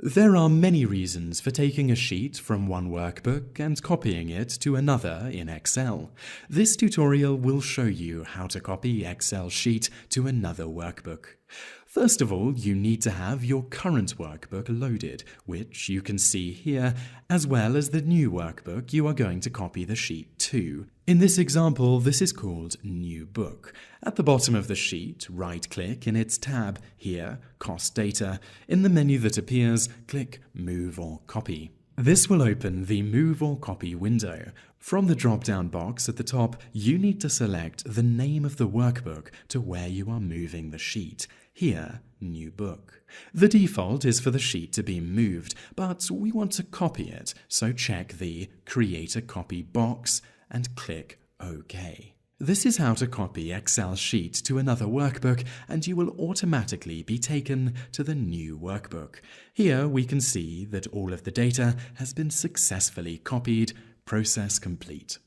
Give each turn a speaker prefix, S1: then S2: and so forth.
S1: There are many reasons for taking a sheet from one workbook and copying it to another in Excel. This tutorial will show you how to copy Excel sheet to another workbook. First of all, you need to have your current workbook loaded, which you can see here, as well as the new workbook you are going to copy the sheet to. In this example, this is called New Book. At the bottom of the sheet, right-click in its tab, here, Cost Data. In the menu that appears, click Move or Copy. This will open the Move or Copy window. From the drop-down box at the top, you need to select the name of the workbook to where you are moving the sheet. Here, New Book. The default is for the sheet to be moved, but we want to copy it, so check the Create a Copy box and click OK. This is how to copy Excel sheet to another workbook, and you will automatically be taken to the new workbook. Here we can see that all of the data has been successfully copied. Process complete.